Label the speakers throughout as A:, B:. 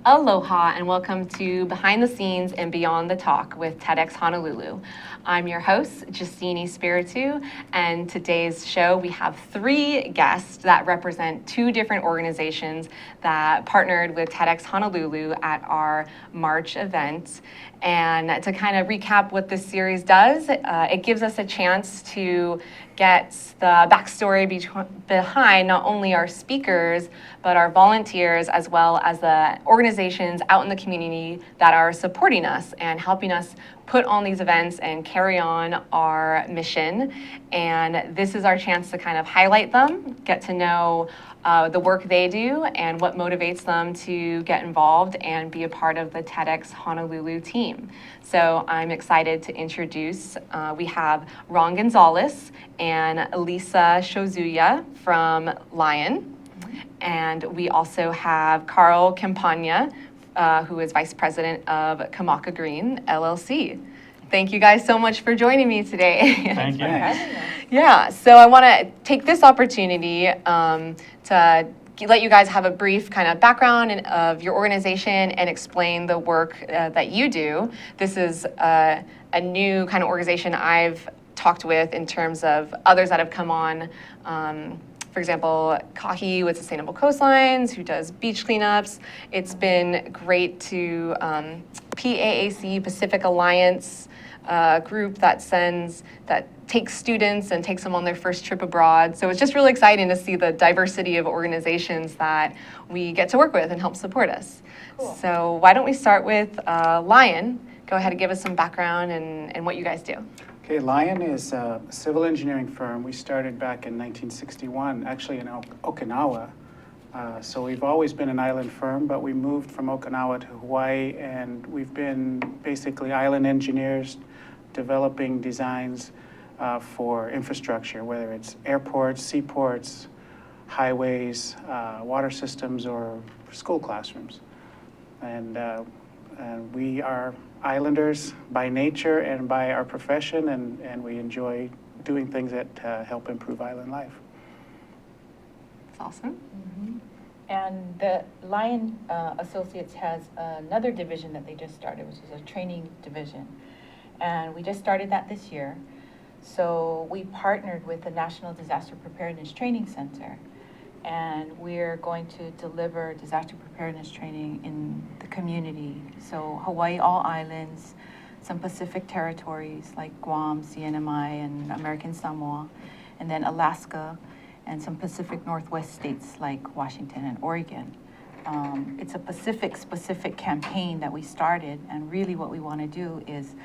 A: Aloha and welcome to Behind the Scenes and Beyond the Talk with TEDx Honolulu. I'm your host, Justine Espiritu, and today's show we have 3 guests that represent 2 different organizations that partnered with TEDx Honolulu at our March event. And to kind of recap what this series does, it gives us a chance to get the backstory behind not only our speakers, but our volunteers, as well as the organizations out in the community that are supporting us and helping us put on these events and carry on our mission. And this is our chance to kind of highlight them, get to know the work they do and what motivates them to get involved and be a part of the TEDx Honolulu team. So I'm excited to introduce, we have Ron Gonzales and Lisa Shozuya from LYON. And we also have Carl Campagna, who is Vice President of Kamaka Green, LLC. Thank you guys so much for joining me today.
B: Thank you.
A: Yeah, so I want to take this opportunity to let you guys have a brief kind of background of your organization and explain the work that you do. This is a new kind of organization I've talked with in terms of others that have come on. For example, Kahi with Sustainable Coastlines, who does beach cleanups. It's been great to PAAC, Pacific Alliance, group that takes students and takes them on their first trip abroad. So it's just really exciting to see the diversity of organizations that we get to work with and help support us. Cool. So why don't we start with LYON? Go ahead and give us some background and what you guys do.
B: Okay, LYON is a civil engineering firm. We started back in 1961, actually in Okinawa. So we've always been an island firm, but we moved from Okinawa to Hawaii, and we've been basically island engineers developing designs for infrastructure, whether it's airports, seaports, highways, water systems, or school classrooms. And we are islanders by nature and by our profession, and we enjoy doing things that help improve island life.
A: That's awesome.
C: Mm-hmm. And the LYON Associates has another division that they just started, which is a training division. And we just started that this year. So we partnered with the National Disaster Preparedness Training Center. And we're going to deliver disaster preparedness training in the community. So Hawaii, all islands, some Pacific territories like Guam, CNMI, and American Samoa, and then Alaska, and some Pacific Northwest states like Washington and Oregon. It's a Pacific-specific campaign that we started, and really what we want to do is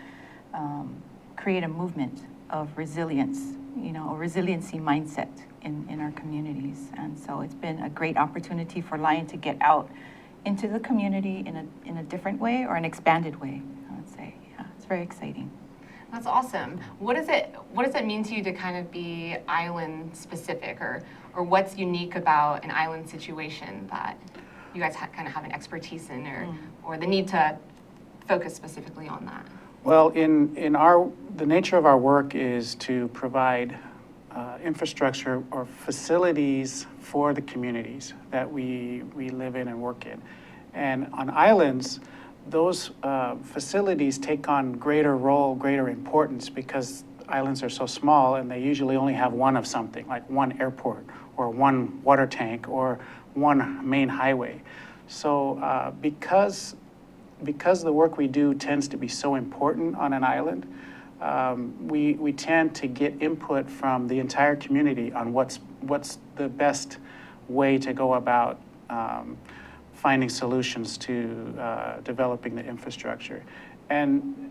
C: create a movement of resilience, a resiliency mindset in our communities. And so it's been a great opportunity for LYON to get out into the community in a different way or an expanded way, I would say. Yeah, it's very exciting.
A: That's awesome. What does it mean to you to kind of be island specific, or what's unique about an island situation that you guys kind of have an expertise in, or the need to focus specifically on that?
B: Well, the nature of our work is to provide infrastructure or facilities for the communities that we live in and work in. And on islands, those facilities take on greater importance because islands are so small and they usually only have one of something, like one airport or one water tank or one main highway. So because the work we do tends to be so important on an island, we tend to get input from the entire community on what's the best way to go about finding solutions to developing the infrastructure. And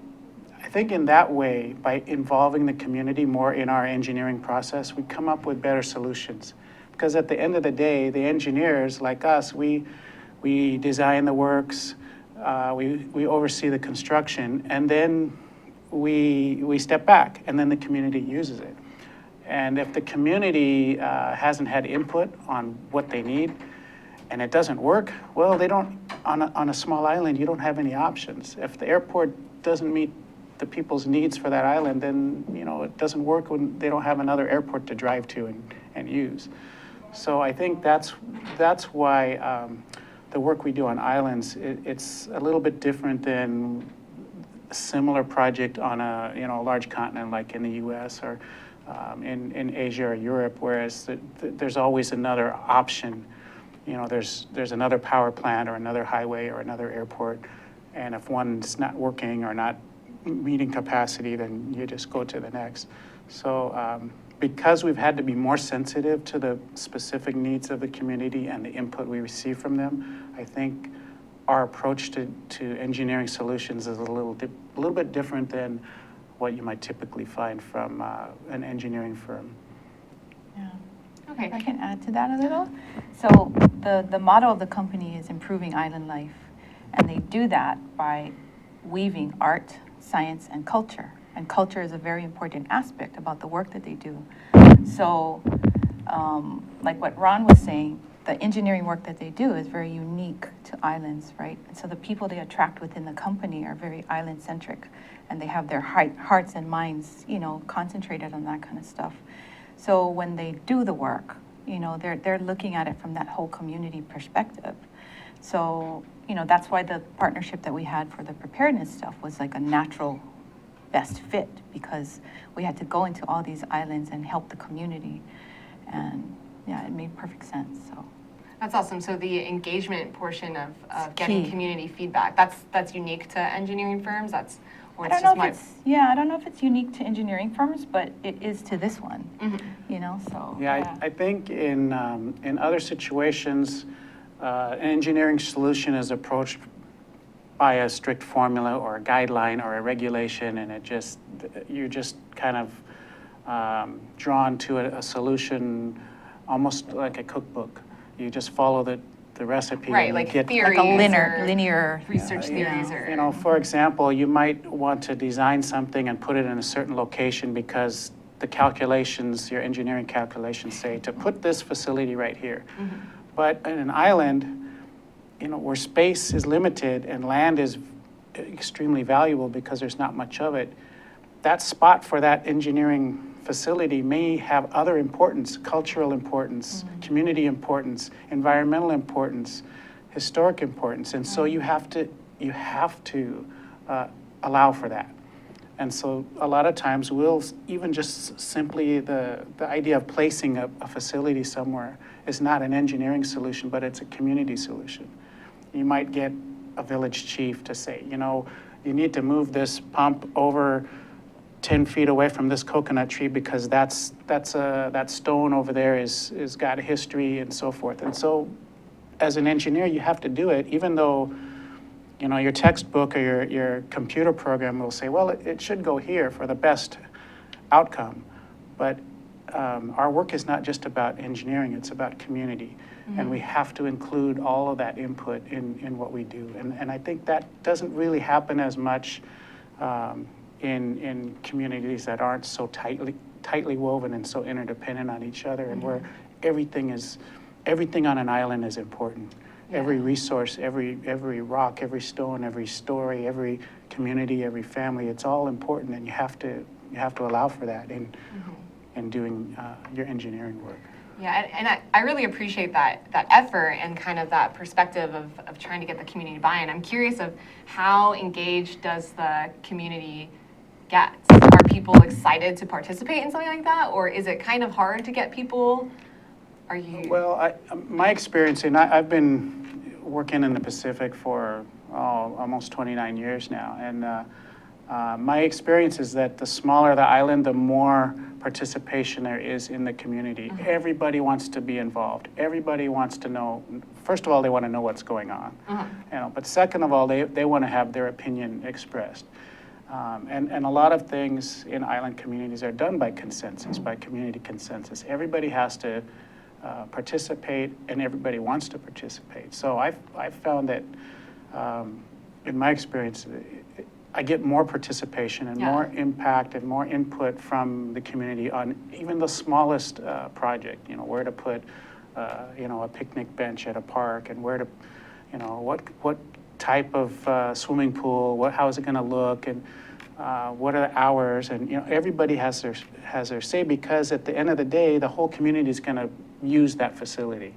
B: I think in that way, by involving the community more in our engineering process, we come up with better solutions. Because at the end of the day, the engineers like us, we design the works, we oversee the construction, and then we step back, and then the community uses it. And if the community hasn't had input on what they need, and it doesn't work, well, they don't, on a small island, you don't have any options. If the airport doesn't meet the people's needs for that island, then it doesn't work when they don't have another airport to drive to and use. So I think that's why the work we do on islands, it's a little bit different than a similar project on a, a large continent like in the US or in Asia or Europe, whereas there's always another option. There's another power plant or another highway or another airport, and if one's not working or not meeting capacity, then you just go to the next. So because we've had to be more sensitive to the specific needs of the community and the input we receive from them, I think our approach to engineering solutions is a little bit different than what you might typically find from an engineering firm.
C: Yeah.
A: Okay.
C: I can add to that a little. So the motto of the company is improving island life, and they do that by weaving art, science, and culture. And culture is a very important aspect about the work that they do. So, like what Ron was saying, the engineering work that they do is very unique to islands, right? And so the people they attract within the company are very island-centric, and they have their hearts and minds, concentrated on that kind of stuff. So when they do the work, they're looking at it from that whole community perspective. So, that's why the partnership that we had for the preparedness stuff was like a natural best fit, because we had to go into all these islands and help the community. And yeah, it made perfect sense. So
A: That's awesome. So the engagement portion of getting
C: key.
A: community feedback, that's unique to engineering firms?
C: I don't know if it's unique to engineering firms, but it is to this one.
A: Mm-hmm.
C: So
B: Yeah, I think in other situations, an engineering solution is approached by a strict formula or a guideline or a regulation, and you're just kind of drawn to a solution almost like a cookbook. You just follow the recipe.
A: Right,
B: and
A: like
B: you get
A: theories
C: like a
A: or
C: linear
A: research theories. Or
B: for example, you might want to design something and put it in a certain location because the calculations, your engineering calculations say to put this facility right here.
A: Mm-hmm.
B: But in an island, where space is limited and land is extremely valuable because there's not much of it, that spot for that engineering facility may have other importance, cultural importance, community importance, environmental importance, historic importance, and so you have to allow for that. And so a lot of times we'll even just simply the idea of placing a facility somewhere is not an engineering solution, but it's a community solution. You might get a village chief to say, you need to move this pump over 10 feet away from this coconut tree because that stone over there is got a history and so forth. And so as an engineer, you have to do it, even though your textbook or your computer program will say, well, it should go here for the best outcome. But our work is not just about engineering, it's about community. Mm-hmm. And we have to include all of that input in what we do. And I think that doesn't really happen as much in communities that aren't so tightly woven and so interdependent on each other, and where everything on an island is important. Yeah. Every resource, every rock, every stone, every story, every community, every family, it's all important, and you have to allow for that in doing your engineering work.
A: Yeah, and I really appreciate that effort and kind of that perspective of trying to get the community buy-in. I'm curious of how engaged does the community get? Are people excited to participate in something like that, or is it kind of hard to get people? Are you?
B: Well, my experience, and I've been working in the Pacific for almost 29 years now, and my experience is that the smaller the island, the more participation there is in the community. Mm-hmm. Everybody wants to be involved. Everybody wants to know. First of all, they want to know what's going on. Mm-hmm. But second of all, they want to have their opinion expressed. And a lot of things in island communities are done by consensus, by community consensus. Everybody has to participate, and everybody wants to participate. So I've found that, in my experience, I get more participation and more impact and more input from the community on even the smallest project. Where to put, a picnic bench at a park, and where to, what type of swimming pool, how is it going to look, and what are the hours, and everybody has their say, because at the end of the day, the whole community is going to use that facility,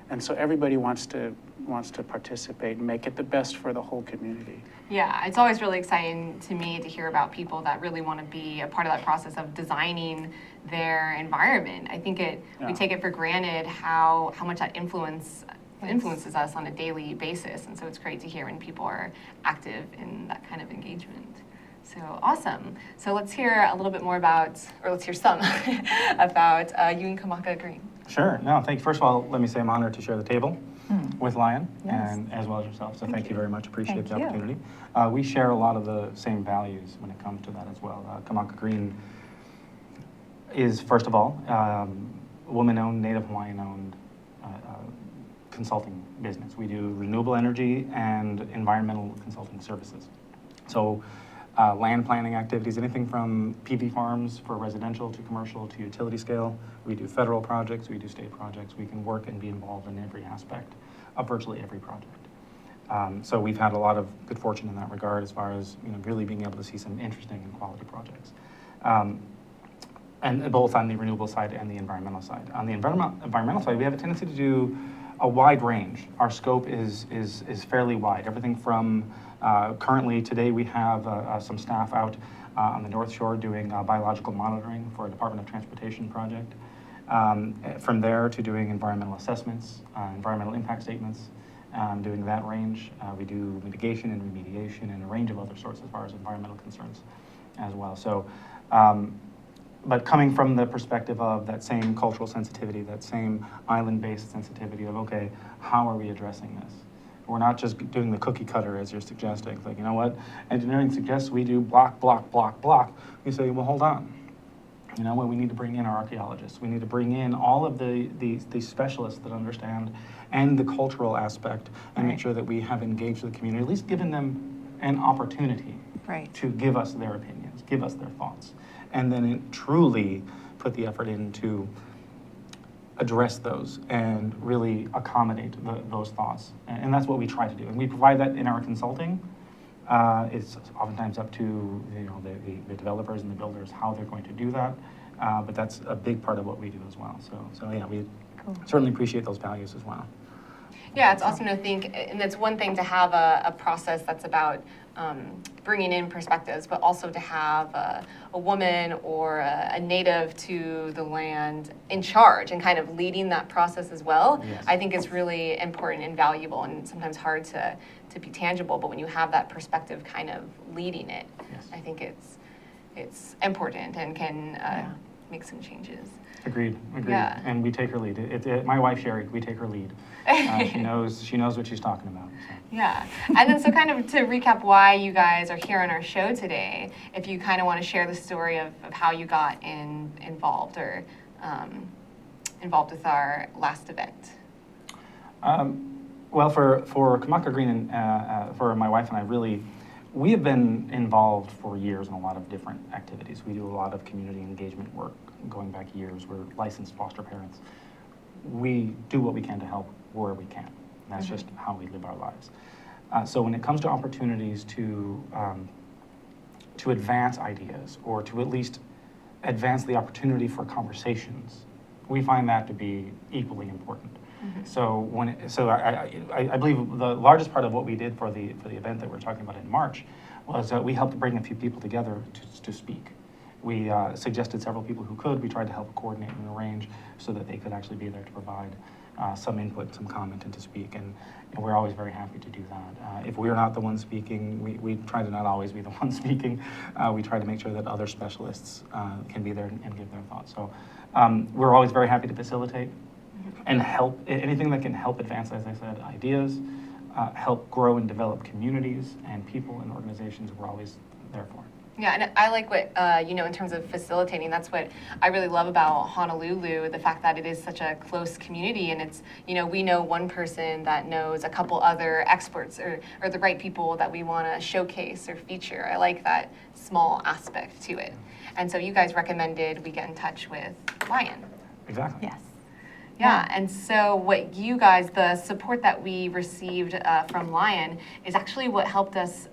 B: and so everybody wants to wants to participate and make it the best for the whole community.
A: Yeah, it's always really exciting to me to hear about people that really want to be a part of that process of designing their environment. I think we take it for granted how much that influences us on a daily basis, and so it's great to hear when people are active in that kind of engagement. So awesome. So let's hear a little bit more about, or let's hear some about you and Kamaka Green.
D: Sure. No, thank you. First of all, let me say I'm honored to share the table with LYON,
C: Yes.
D: and as well as yourself. So thank you very much. Appreciate
C: Thank
D: the
C: you.
D: opportunity. We share a lot of the same values when it comes to that as well. Kamaka Green is, first of all, a woman-owned, Native Hawaiian-owned consulting business. We do renewable energy and environmental consulting services. So land planning activities, anything from PV farms for residential to commercial to utility scale. We do federal projects, we do state projects. We can work and be involved in every aspect of virtually every project. So we've had a lot of good fortune in that regard as far as really being able to see some interesting and quality projects. And both on the renewable side and the environmental side. On the environmental side, we have a tendency to do a wide range. Our scope is fairly wide. Everything from currently today we have some staff out on the North Shore doing biological monitoring for a Department of Transportation project. From there to doing environmental assessments, environmental impact statements, doing that range. We do mitigation and remediation and a range of other sorts as far as environmental concerns as well. So. But coming from the perspective of that same cultural sensitivity, that same island-based sensitivity of, okay, how are we addressing this? We're not just doing the cookie cutter as you're suggesting. Like, you know what? Engineering suggests we do block, block, block, block. We say, well, hold on. You know what? We need to bring in our archaeologists. We need to bring in all of the specialists that understand and the cultural aspect and make sure that we have engaged the community, at least given them an opportunity to give us their opinions, give us their thoughts. And then truly put the effort in to address those and really accommodate those thoughts. And that's what we try to do. And we provide that in our consulting. It's oftentimes up to the developers and the builders how they're going to do that. But that's a big part of what we do as well. So yeah, we certainly appreciate those values as well.
A: Yeah, it's awesome to think, and it's one thing to have a process that's about bringing in perspectives, but also to have a woman or a native to the land in charge and kind of leading that process as well.
D: Yes.
A: I think is really important and valuable, and sometimes hard to be tangible, but when you have that perspective kind of leading it,
D: Yes.
A: I think it's important and can make some changes.
D: Agreed.
A: Yeah.
D: And we take her lead. My wife Sherry, we take her lead. She knows what she's talking about. So.
A: Yeah. And then so kind of to recap why you guys are here on our show today, if you kind of want to share the story of how you got involved or involved with our last event.
D: Well, for Kamaka Green and for my wife and I, we have been involved for years in a lot of different activities. We do a lot of community engagement work going back years. We're licensed foster parents. We do what we can to help where we can. That's just how we live our lives. So when it comes to opportunities to advance ideas or to at least advance the opportunity for conversations, we find that to be equally important. So I believe the largest part of what we did for the event that we're talking about in March was that we helped bring a few people together to speak. We suggested several people who could. We tried to help coordinate and arrange so that they could actually be there to provide some input, some comment, and to speak. And we're always very happy to do that. If we're not the ones speaking, we try to not always be the ones speaking. We try to make sure that other specialists can be there and give their thoughts. So we're always very happy to facilitate and help, anything that can help advance, as I said, ideas, help grow and develop communities and people and organizations we're always there for.
A: Yeah, and I like what, in terms of facilitating, that's what I really love about Honolulu, the fact that it is such a close community, and it's, we know one person that knows a couple other experts or the right people that we want to showcase or feature. I like that small aspect to it. And so you guys recommended we get in touch with LYON.
D: Exactly.
C: Yes.
A: Yeah, and so what you guys, the support that we received from LYON is actually what helped us,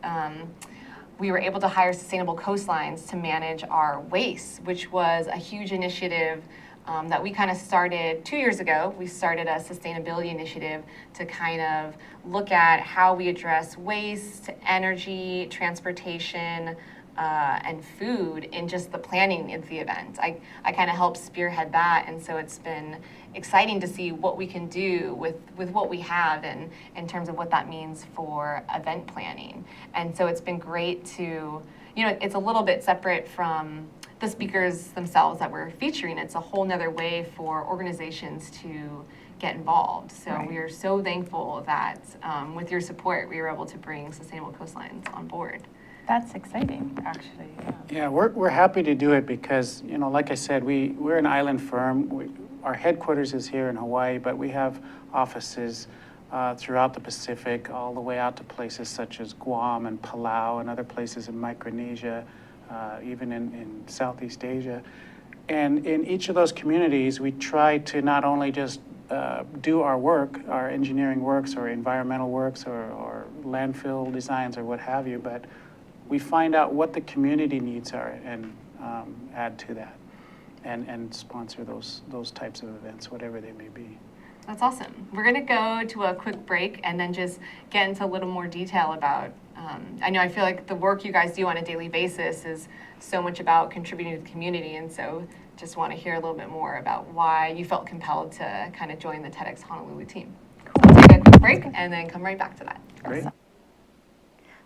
A: we were able to hire Sustainable Coastlines to manage our waste, which was a huge initiative that we kind of started 2 years ago. We started a sustainability initiative to kind of look at how we address waste, energy, transportation, and food in just the planning of the event. I kind of helped spearhead that, and so it's been exciting to see what we can do with what we have and in terms of what that means for event planning. And so it's been great to, it's a little bit separate from the speakers themselves that we're featuring. It's a whole nother way for organizations to get involved. So
C: Right.
A: we are so thankful that with your support, we were able to bring Sustainable Coastlines on board.
C: That's exciting, actually.
B: Yeah, we're happy to do it because, like I said, we're an island firm. Our headquarters is here in Hawaii, but we have offices throughout the Pacific, all the way out to places such as Guam and Palau and other places in Micronesia, even in Southeast Asia. And in each of those communities, we try to not only just do our work, our engineering works or environmental works or landfill designs or what have you, but we find out what the community needs are and add to that and sponsor those types of events, whatever they may be.
A: That's awesome. We're going to go to a quick break and then just get into a little more detail about, I feel like the work you guys do on a daily basis is so much about contributing to the community, and so just want to hear a little bit more about why you felt compelled to kind of join the TEDx Honolulu team. Cool. We'll take a quick break and then come right back to that.
B: Great.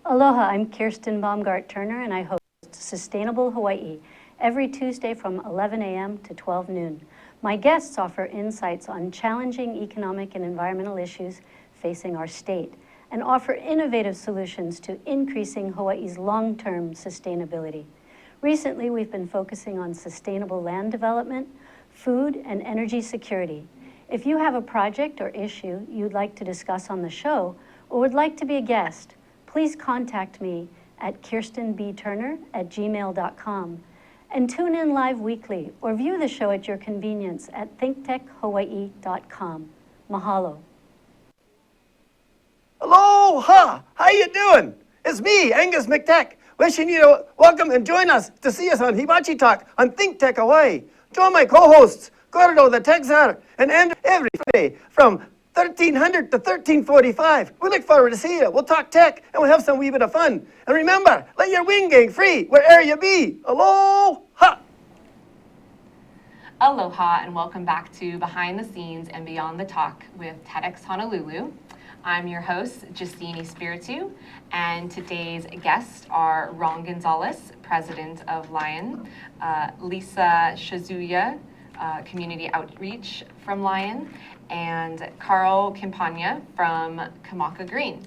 E: Aloha, I'm Kirsten Baumgart-Turner, and I host Sustainable Hawaii every Tuesday from 11 a.m. to 12 noon. My guests offer insights on challenging economic and environmental issues facing our state and offer innovative solutions to increasing Hawaii's long-term sustainability. Recently, we've been focusing on sustainable land development, food, and energy security. If you have a project or issue you'd like to discuss on the show or would like to be a guest, please contact me at kirstenbturner@gmail.com and tune in live weekly or view the show at your convenience at thinktechhawaii.com. Mahalo.
F: Aloha! How you doing? It's me, Angus McTech, wishing you to welcome and join us to see us on Hibachi Talk on ThinkTech Hawaii. Join my co-hosts, Gordo the Tech Czar and Andrew every Friday from 1300 to 1345. We look forward to seeing you. We'll talk tech and we'll have some wee bit of fun. And remember, let your wing gang free wherever you be. Aloha!
A: Aloha and welcome back to Behind the Scenes and Beyond the Talk with TEDx Honolulu. I'm your host, Justine Espiritu, and today's guests are Gonzales, president of LYON, Lisa Shozuya, community outreach from LYON, and Carl Campagna from Kamaka Green.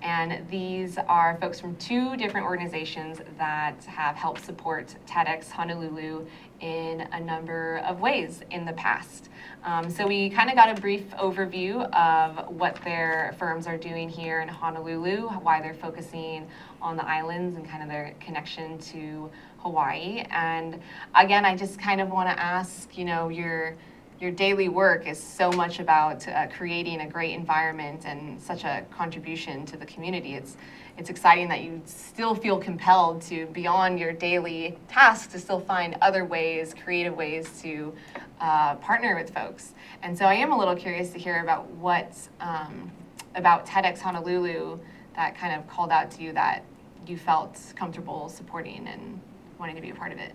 A: And these are folks from two different organizations that have helped support TEDx Honolulu in a number of ways in the past. So we kind of got a brief overview of what their firms are doing here in Honolulu, why they're focusing on the islands and kind of their connection to Hawaii. And again, I just kind of want to ask, your daily work is so much about creating a great environment and such a contribution to the community. It's exciting that you still feel compelled to, beyond your daily tasks, to still find other ways, creative ways to partner with folks. And so I am a little curious to hear about what about TEDx Honolulu that kind of called out to you that you felt comfortable supporting and wanting to be a part of it.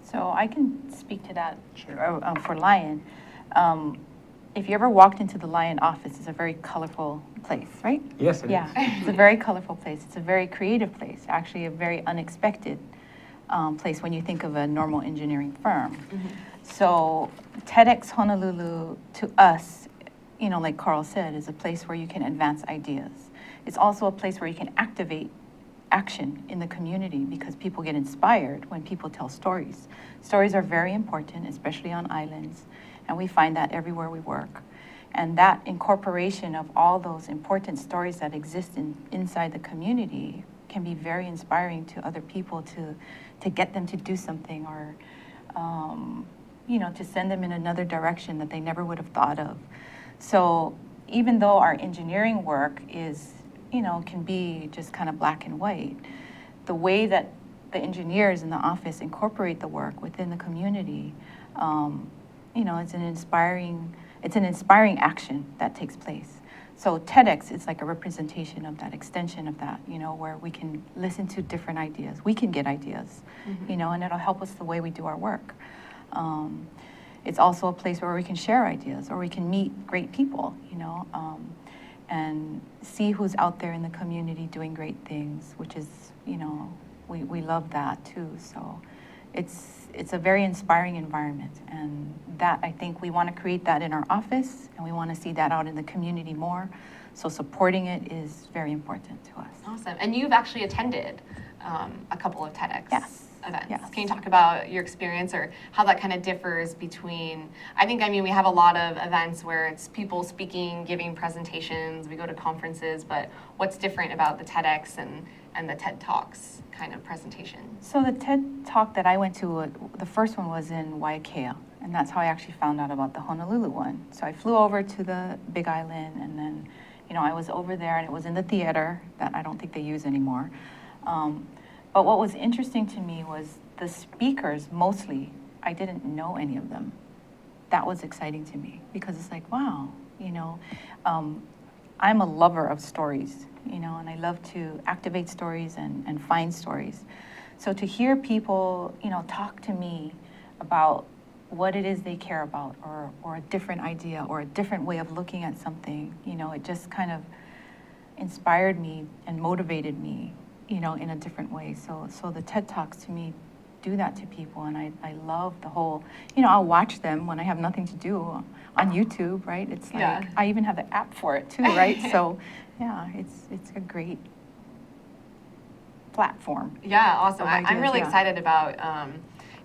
C: So I can speak to that for LYON. If you ever walked into the LYON office, it's a very colorful place, right?
D: Yes, it is.
C: Yeah, it's a very colorful place. It's a very creative place, actually a very unexpected place when you think of a normal engineering firm. Mm-hmm. So TEDx Honolulu, to us, like Carl said, is a place where you can advance ideas. It's also a place where you can activate action in the community because people get inspired when people tell stories. Stories are very important, especially on islands, and we find that everywhere we work. And that incorporation of all those important stories that exist inside the community can be very inspiring to other people to get them to do something or, to send them in another direction that they never would have thought of. So even though our engineering work is can be just kind of black and white, the way that the engineers in the office incorporate the work within the community, it's an inspiring action that takes place. So TEDx is like a representation of that, extension of that, where we can listen to different ideas. We can get ideas, and it'll help us the way we do our work. It's also a place where we can share ideas, or we can meet great people, and see who's out there in the community doing great things, which is, we love that too. So it's a very inspiring environment, and that, I think we want to create that in our office, and we want to see that out in the community more. So supporting it is very important to us.
A: Awesome. And you've actually attended a couple of TEDx events.
C: Yes.
A: Can you talk about your experience or how that kind of differs between, we have a lot of events where it's people speaking, giving presentations, we go to conferences, but what's different about the TEDx and the TED Talks kind of presentation?
C: So the TED Talk that I went to, the first one was in Waiakea, and that's how I actually found out about the Honolulu one. So I flew over to the Big Island, and then, I was over there, and it was in the theater that I don't think they use anymore. But what was interesting to me was the speakers, mostly, I didn't know any of them. That was exciting to me, because it's like, wow, I'm a lover of stories, and I love to activate stories and find stories. So to hear people, talk to me about what it is they care about, or a different idea, or a different way of looking at something, it just kind of inspired me and motivated me, in a different way. So the TED Talks to me do that to people, and I love the whole, I'll watch them when I have nothing to do on YouTube, right? It's like, I even have the app for it too, right? So yeah, it's a great platform.
A: Yeah, awesome. I'm
C: ideas,
A: really excited about,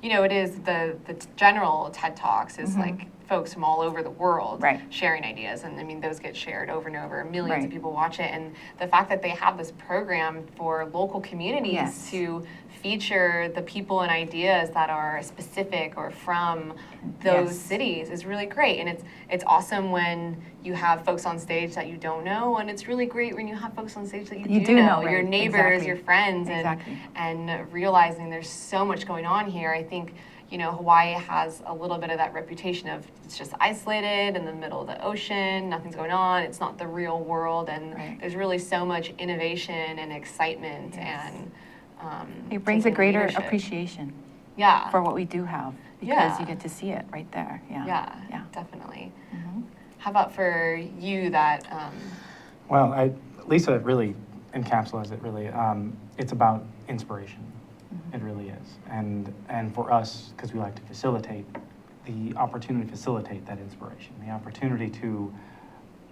A: it is the general TED Talks is like folks from all over the world sharing ideas. And those get shared over and over. Millions of people watch it. And the fact that they have this program for local communities to feature the people and ideas that are specific or from those cities is really great. And it's awesome when you have folks on stage that you don't know, and it's really great when you have folks on stage that you do know, your neighbors, your friends, and realizing there's so much going on here. I think Hawaii has a little bit of that reputation of it's just isolated in the middle of the ocean, nothing's going on, it's not the real world, and there's really so much innovation and excitement and
C: it brings a greater appreciation for what we do have, because you get to see it right there.
A: Yeah, definitely. How about for you that
D: Well, Lisa really encapsulates it really. It's about inspiration. It really is. And for us, because we like to facilitate, the opportunity to facilitate that inspiration, the opportunity to,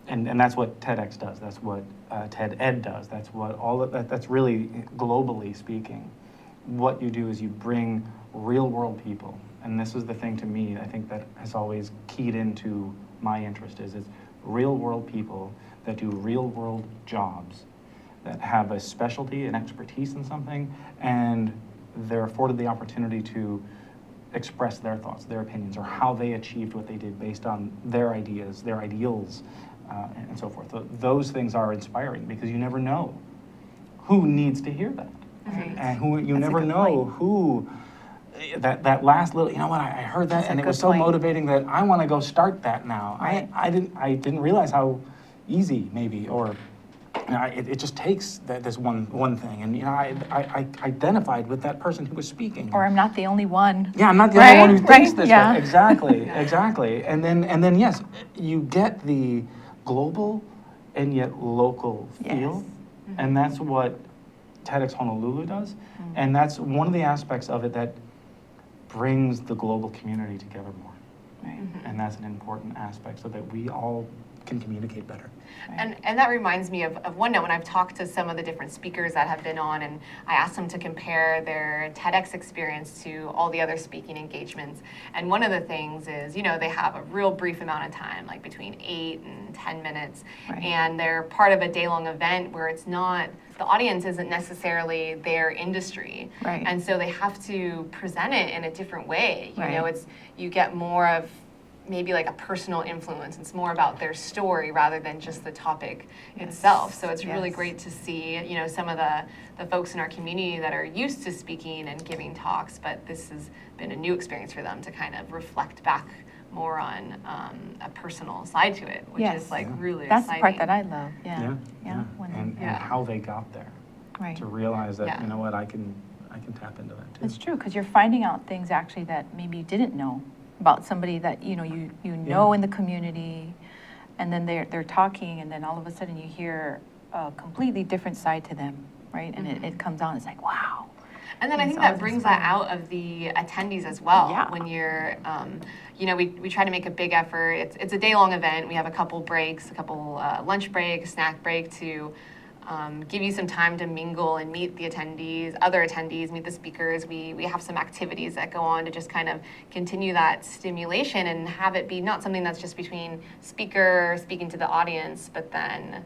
D: and that's what TEDx does, that's what TED Ed does, that's what all of that, that's really, globally speaking, what you do is you bring real world people, and this is the thing to me, I think that has always keyed into my interest is real world people that do real world jobs, that have a specialty and expertise in something, and they're afforded the opportunity to express their thoughts, their opinions, or how they achieved what they did based on their ideas, their ideals, and so forth. Those things are inspiring because you never know who needs to hear that. And who you never know who, that last little, I heard that and it was so motivating that I want to go start that now. I didn't realize how easy maybe, or it just takes this one thing, and I identified with that person who was speaking.
C: Or I'm not the only one.
D: Yeah, I'm not the only one who thinks this way. Exactly. And then yes, you get the global and yet local feel, and that's what TEDx Honolulu does, and that's one of the aspects of it that brings the global community together more, and that's an important aspect so that we all can communicate better.
A: And that reminds me of one note when I've talked to some of the different speakers that have been on, and I asked them to compare their TEDx experience to all the other speaking engagements. And one of the things is, they have a real brief amount of time, like between 8 and 10 minutes, and they're part of a day-long event where it's not, the audience isn't necessarily their industry, and so they have to present it in a different way. You get more of maybe like a personal influence. It's more about their story rather than just the topic itself. So it's really great to see, some of the folks in our community that are used to speaking and giving talks, but this has been a new experience for them to kind of reflect back more on a personal side to it, which
C: Yes.
A: is like really
C: That's
A: exciting.
C: the part that I love, yeah.
D: And
A: Yeah.
D: how they got there,
C: Right.
D: to realize that,
A: Yeah.
D: you know what, I can tap into that too.
C: It's true, because you're finding out things actually that maybe you didn't know about somebody that, you know in the community, and then they're talking, and then all of a sudden you hear a completely different side to them, right? And it comes out, and it's like, wow.
A: And then I
C: It's
A: think that
C: always
A: brings that
C: inspiring.
A: out of the attendees as well.
C: Yeah.
A: When you're, we try to make a big effort. It's a day-long event. We have a couple breaks, a couple lunch break, snack break to give you some time to mingle and meet the attendees, other attendees, meet the speakers. We have some activities that go on to just kind of continue that stimulation and have it be not something that's just between speaker speaking to the audience, but then,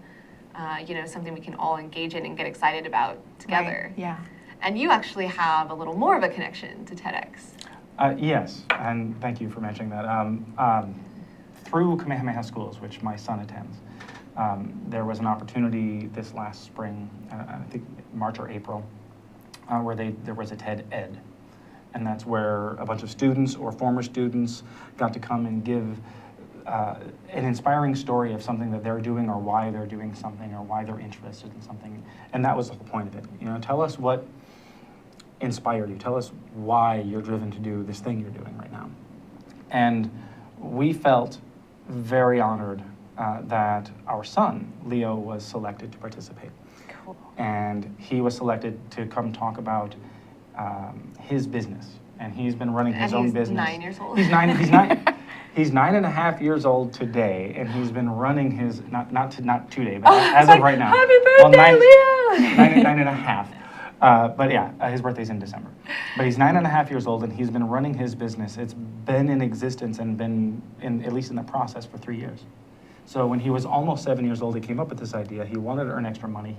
A: something we can all engage in and get excited about together.
C: Right. Yeah.
A: And you actually have a little more of a connection to TEDx.
D: Yes, and thank you for mentioning that. Through Kamehameha Schools, which my son attends, there was an opportunity this last spring, I think March or April, where there was a TED Ed. And that's where a bunch of students or former students got to come and give an inspiring story of something that they're doing or why they're doing something or why they're interested in something. And that was the whole point of it. Tell us what inspired you. Tell us why you're driven to do this thing you're doing right now. And we felt very honored that our son, Leo, was selected to participate.
C: Cool.
D: And he was selected to come talk about his business. And he's been running his own business.
A: And he's 9 years old.
D: He's 9.5 years old today, and he's been running his, not today, but as of right now.
A: Happy birthday, Leo!
D: 9.5. But yeah, his birthday's in December. But he's 9.5 years old, and he's been running his business. It's been in existence and been at least in the process for 3 years. So when he was almost 7 years old, he came up with this idea. He wanted to earn extra money.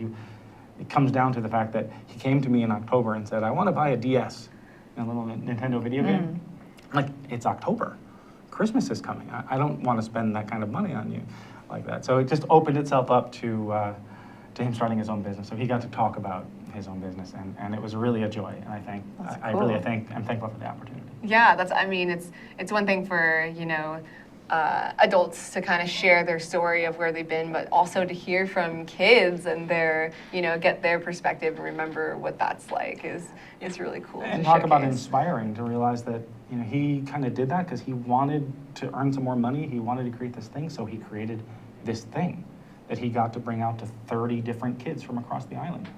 D: It comes down to the fact that he came to me in October and said, I want to buy a DS, a little Nintendo video game. Like, it's October. Christmas is coming. I don't want to spend that kind of money on you like that. So it just opened itself up to him starting his own business. So he got to talk about his own business, and it was really a joy. And I'm thankful for the opportunity.
A: Yeah, it's one thing for, adults to kind of share their story of where they've been, but also to hear from kids and get their perspective and remember what that's like is really cool.
D: And
A: to
D: talk about
A: showcase.
D: inspiring, to realize that he kind of did that because he wanted to earn some more money. He wanted to create this thing, so he created this thing that he got to bring out to 30 different kids from across the island.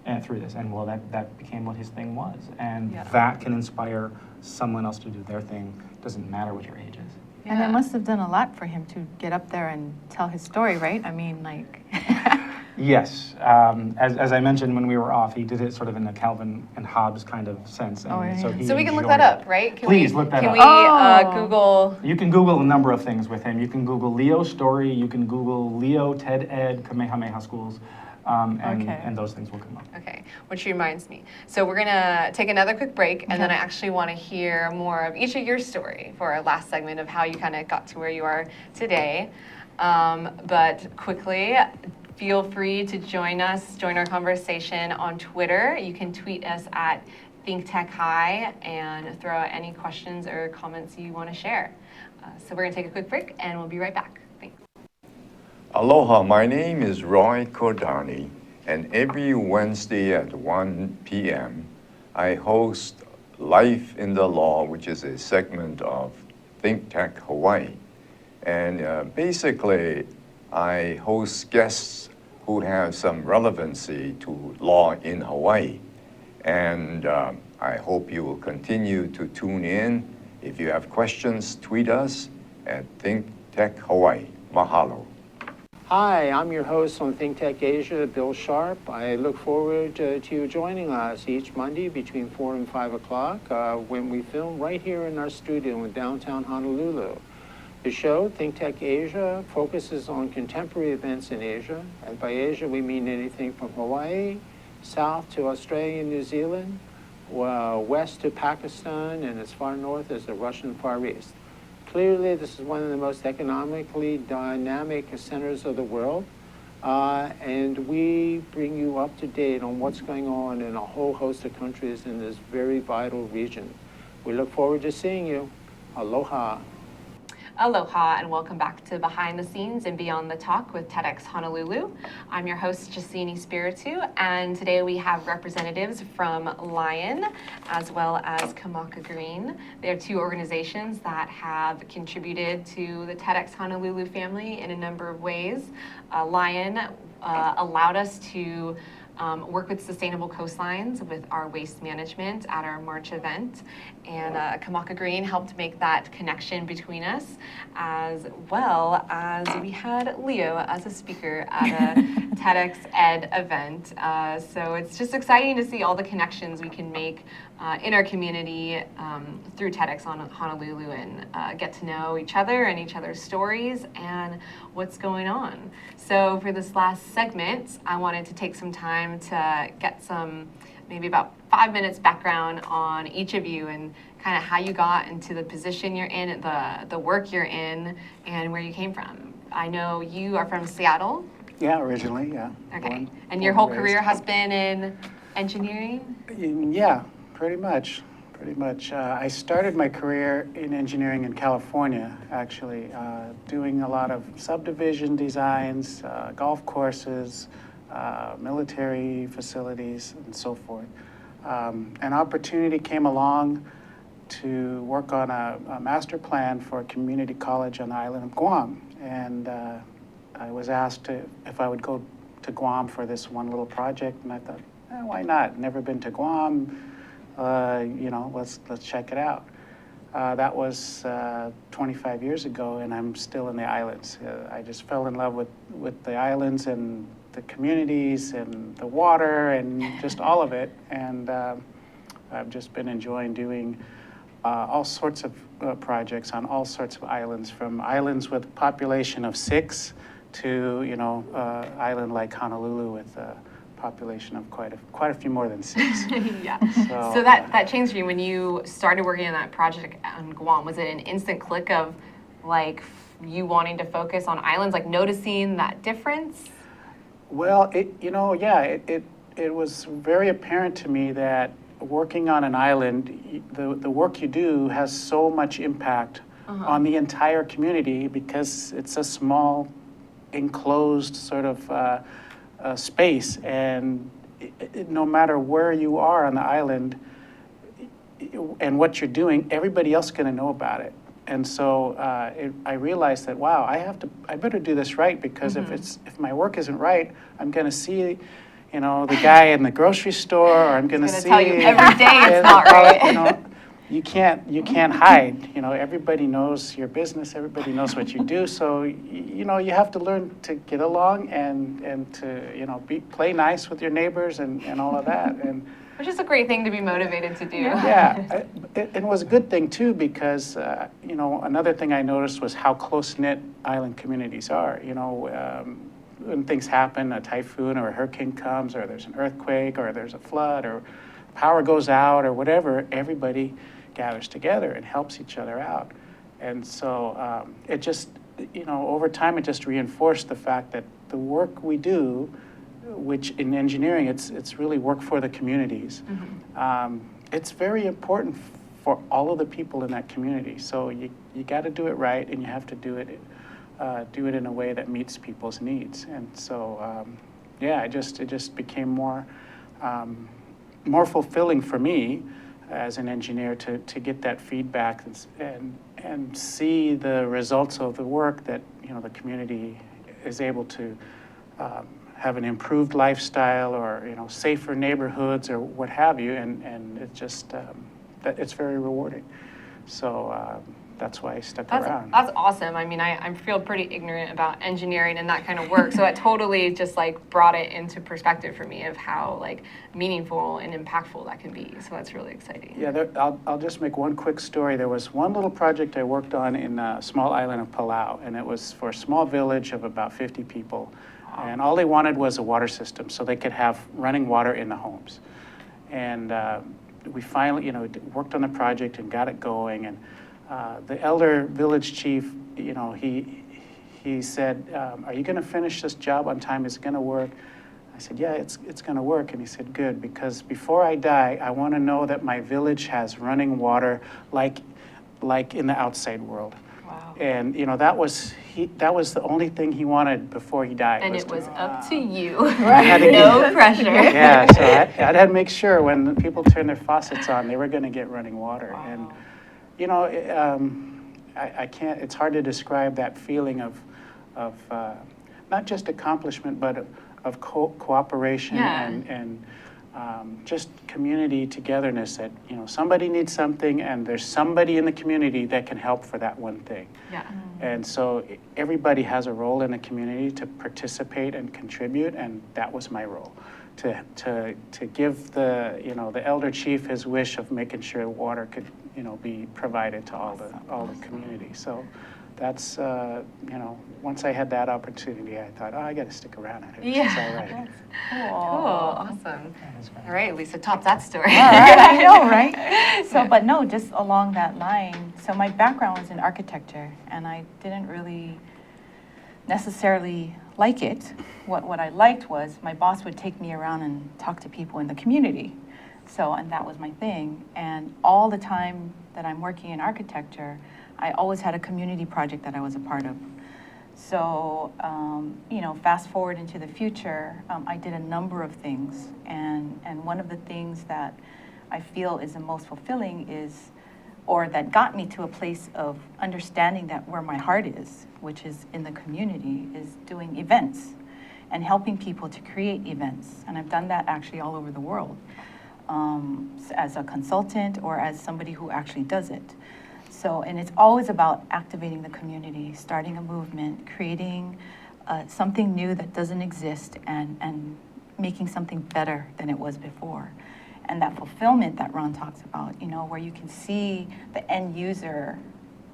D: And through this, and that became what his thing was. And that can inspire someone else to do their thing. Doesn't matter what your age is.
C: And it must have done a lot for him to get up there and tell his story, right? I mean, like...
D: Yes. As I mentioned when we were off, he did it sort of in a Calvin and Hobbes kind of sense. And
A: So we can look that up, right?
D: Please look that up.
A: Can we Google...
D: You can Google a number of things with him. You can Google Leo's story. You can Google Leo, TED Ed, Kamehameha Schools. And those things will come up.
A: Okay, which reminds me. So we're gonna take another quick break, and then I actually want to hear more of each of your story for our last segment of how you kind of got to where you are today. But quickly, feel free to join our conversation on Twitter. You can tweet us at ThinkTech High and throw out any questions or comments you want to share. So we're gonna take a quick break, and we'll be right back. Thanks.
G: Aloha, my name is Roy Kodani, and every Wednesday at 1 p.m. I host Life in the Law, which is a segment of ThinkTech Hawaii. And basically, I host guests who have some relevancy to law in Hawaii. And I hope you will continue to tune in. If you have questions, tweet us at ThinkTech Hawaii. Mahalo.
H: Hi, I'm your host on ThinkTech Asia, Bill Sharp. I look forward to you joining us each Monday between 4 and 5 o'clock when we film right here in our studio in downtown Honolulu. The show, ThinkTech Asia, focuses on contemporary events in Asia. And by Asia, we mean anything from Hawaii, south to Australia and New Zealand, west to Pakistan, and as far north as the Russian Far East. Clearly, this is one of the most economically dynamic centers of the world, and we bring you up to date on what's going on in a whole host of countries in this very vital region. We look forward to seeing you. Aloha.
A: Aloha and welcome back to Behind the Scenes and Beyond the Talk with TEDx Honolulu. I'm your host, Justine Espiritu, and today we have representatives from LYON as well as Kamaka Green. They're two organizations that have contributed to the TEDx Honolulu family in a number of ways. LYON allowed us to work with Sustainable Coastlines with our waste management at our March event. And Kamaka Green helped make that connection between us, as well as we had Leo as a speaker at a TEDx Ed event. So it's just exciting to see all the connections we can make in our community through TEDx Honolulu and get to know each other and each other's stories and what's going on. So for this last segment, I wanted to take some time to get some, maybe about 5 minutes background on each of you and kind of how you got into the position you're in, the work you're in, and where you came from. I know you are from Seattle.
B: Yeah, originally, yeah.
A: Okay. And your whole career has been in engineering?
B: Yeah, pretty much. I started my career in engineering in California, actually, doing a lot of subdivision designs, golf courses, military facilities, and so forth. An opportunity came along to work on a master plan for a community college on the island of Guam. And I was asked if I would go to Guam for this one little project, and I thought, why not? Never been to Guam. Let's check it out. That was 25 years ago, and I'm still in the islands. I just fell in love with the islands and the communities and the water and just all of it. And I've just been enjoying doing all sorts of projects on all sorts of islands, from islands with a population of 6 to, island like Honolulu with population of quite a few more than 6.
A: Yeah. So that changed for you when you started working on that project on Guam. Was it an instant click of like you wanting to focus on islands, like noticing that difference?
B: Well, it was very apparent to me that working on an island, the work you do has so much impact on the entire community because it's a small, enclosed sort of space, and no matter where you are on the island and what you're doing, everybody else is going to know about it. And so I realized that, wow, I better do this right, because if my work isn't right, I'm going to see, the guy in the grocery store, or I'm going to see.
A: Tell you every day it's not right.
B: You can't hide. Everybody knows your business. Everybody knows what you do. So you have to learn to get along and to play nice with your neighbors and all of that. And
A: which is a great thing to be motivated to do.
B: Yeah, it was a good thing too, because another thing I noticed was how close-knit island communities are. When things happen, a typhoon or a hurricane comes, or there's an earthquake, or there's a flood, or power goes out, or whatever, everybody gathers together and helps each other out. And so it just, over time, it just reinforced the fact that the work we do, which in engineering, it's really work for the communities. It's very important for all of the people in that community. So you got to do it right, and you have to do it in a way that meets people's needs. And so, it just became more fulfilling for me as an engineer to get that feedback and see the results of the work that the community is able to have an improved lifestyle, or safer neighborhoods, or what have you, and it just it's very rewarding. So that's why I stuck around.
A: That's awesome. I mean, I feel pretty ignorant about engineering and that kind of work, so it totally just brought it into perspective for me of how meaningful and impactful that can be. So that's really exciting.
B: Yeah, I'll just make one quick story. There was one little project I worked on in a small island of Palau, and it was for a small village of about 50 people. And all they wanted was a water system so they could have running water in the homes. And we finally, worked on the project and got it going. And the elder village chief, he said, "Are you going to finish this job on time? Is it going to work?" I said, "Yeah, it's going to work." And he said, "Good, because before I die, I want to know that my village has running water like in the outside world."
A: Wow.
B: And, you know, that was the only thing he wanted before he died.
A: And it
B: to-
A: was up to you.
B: had to
A: No pressure.
B: Yeah, so I had to make sure when the people turned their faucets on, they were going to get running water. And, you know, I can't, it's hard to describe that feeling of not just accomplishment, but of cooperation
A: Yeah.
B: and just community togetherness, that, you know, somebody needs something and there's somebody in the community that can help for that one thing.
A: Yeah.
B: And so everybody has a role in the community to participate and contribute, and that was my role, to give the, you know, the elder chief his wish of making sure water could, you know, be provided to all the community. So that's, you know, once I had that opportunity, I thought, oh, I got to stick around.
A: Yeah.
B: It's all right.
A: Cool. Awesome. All right, Lisa, top that story.
C: All right, I know, right? So, but no, just along that line. So my background was in architecture, and I didn't really necessarily like it. What I liked was my boss would take me around and talk to people in the community. So, and that was my thing. And all the time that I'm working in architecture, I always had a community project that I was a part of. So, you know, fast forward into the future, I did a number of things. And one of the things that I feel is the most fulfilling is, or that got me to a place of understanding that where my heart is, which is in the community, is doing events and helping people to create events. And I've done that actually all over the world, as a consultant or as somebody who actually does it. So, and it's always about activating the community, starting a movement, creating something new that doesn't exist, and making something better than it was before. And that fulfillment that Ron talks about, you know, where you can see the end user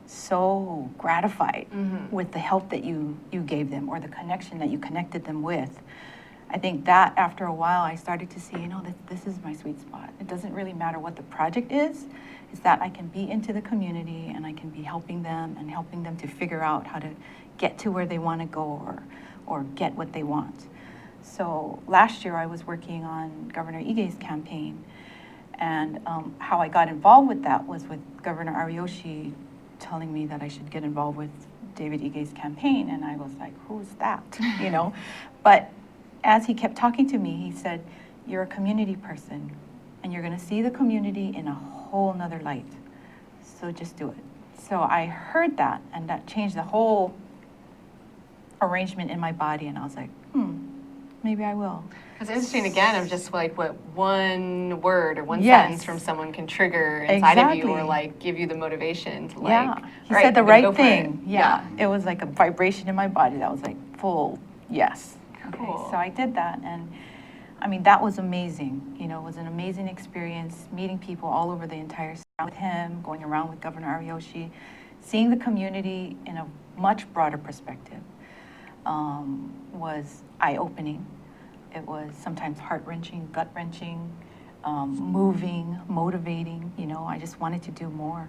C: so gratified with the help that you gave them, or the connection that you connected them with. I think that after a while, I started to see, you know, that this is my sweet spot. It doesn't really matter what the project is that I can be into the community and I can be helping them and helping them to figure out how to get to where they want to go, or get what they want. So last year I was working on Governor Ige's campaign, and how I got involved with that was with Governor Ariyoshi telling me that I should get involved with David Ige's campaign, and I was like, who's that? You know, but as he kept talking to me, he said, you're a community person, and you're gonna see the community in a whole nother light, so just do it. So I heard that, and that changed the whole arrangement in my body, and I was like, maybe I will.
A: It's interesting, again, of just like what one word or one
C: Yes.
A: sentence from someone can trigger inside of you, or
C: Exactly.
A: like give you the motivation to like,
C: Yeah, he
A: "All
C: said the
A: I'm gonna go
C: right
A: for it."
C: thing. Yeah, it was like a vibration in my body that was like full yes.
A: Cool.
C: Okay, so I did that, and I mean, that was amazing. You know, it was an amazing experience, meeting people all over the entire state with him, going around with Governor Ariyoshi, seeing the community in a much broader perspective, was eye-opening. It was sometimes heart-wrenching, gut-wrenching, moving, motivating. You know, I just wanted to do more.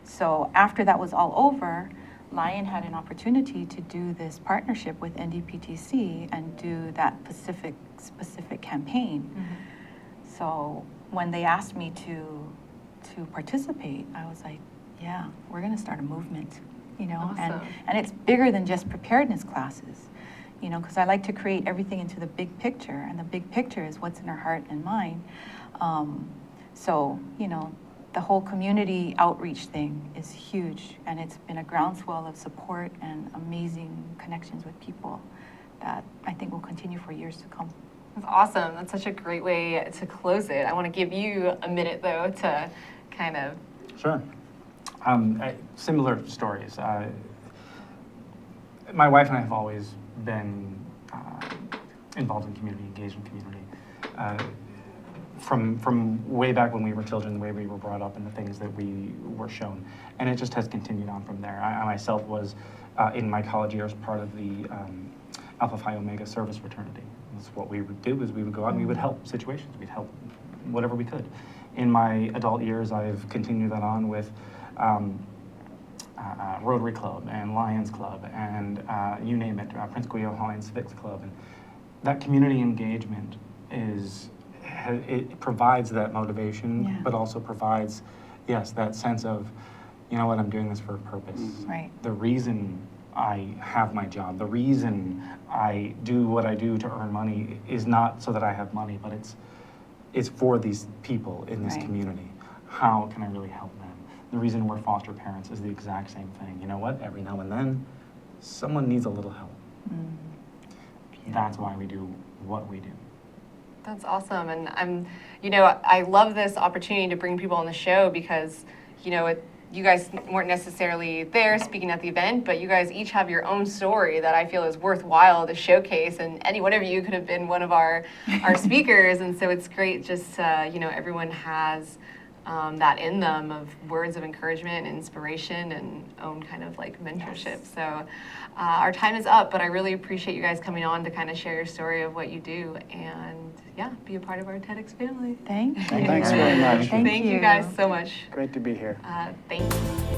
C: So after that was all over, LYON had an opportunity to do this partnership with NDPTC and do that specific campaign. So when they asked me to participate, I was like, yeah, we're gonna start a movement, you know,
A: Awesome.
C: and it's bigger than just preparedness classes, you know, because I like to create everything into the big picture, and the big picture is what's in our heart and mind. So, you know, the whole community outreach thing is huge, and it's been a groundswell of support and amazing connections with people that I think will continue for years to come.
A: That's awesome. That's such a great way to close it. I want to give you a minute, though, to kind of...
D: Sure. Similar stories. My wife and I have always been involved in community, engaged in community. From way back when we were children, the way we were brought up and the things that we were shown. And it just has continued on from there. I myself was, in my college years, part of the Alpha Phi Omega service fraternity. That's what we would do, is we would go out and we would help situations. We'd help whatever we could. In my adult years, I've continued that on with Rotary Club and Lions Club and you name it, Prince Guyo Hawaiian Civics Club. And that community engagement it provides that motivation,
C: Yeah.
D: but also provides, yes, that sense of you know what, I'm doing this for a purpose.
C: Right.
D: The reason I have my job, the reason I do what I do to earn money is not so that I have money, but it's for these people in this
C: Right.
D: community. How can I really help them? The reason we're foster parents is the exact same thing. You know what? Every now and then, someone needs a little help. That's why we do what we do.
A: That's awesome. And I love this opportunity to bring people on the show because, you guys weren't necessarily there speaking at the event, but you guys each have your own story that I feel is worthwhile to showcase. And any one of you could have been one of our speakers. And so it's great just, everyone has that in them of words of encouragement and inspiration and own kind of like mentorship.
C: Yes.
A: So our time is up, but I really appreciate you guys coming on to kind of share your story of what you do and be a part of our TEDx family.
C: Thank you.
B: Thanks very much.
C: Thank
A: Thank you
C: you.
A: guys so much.
B: Great to be here.
A: Thank you.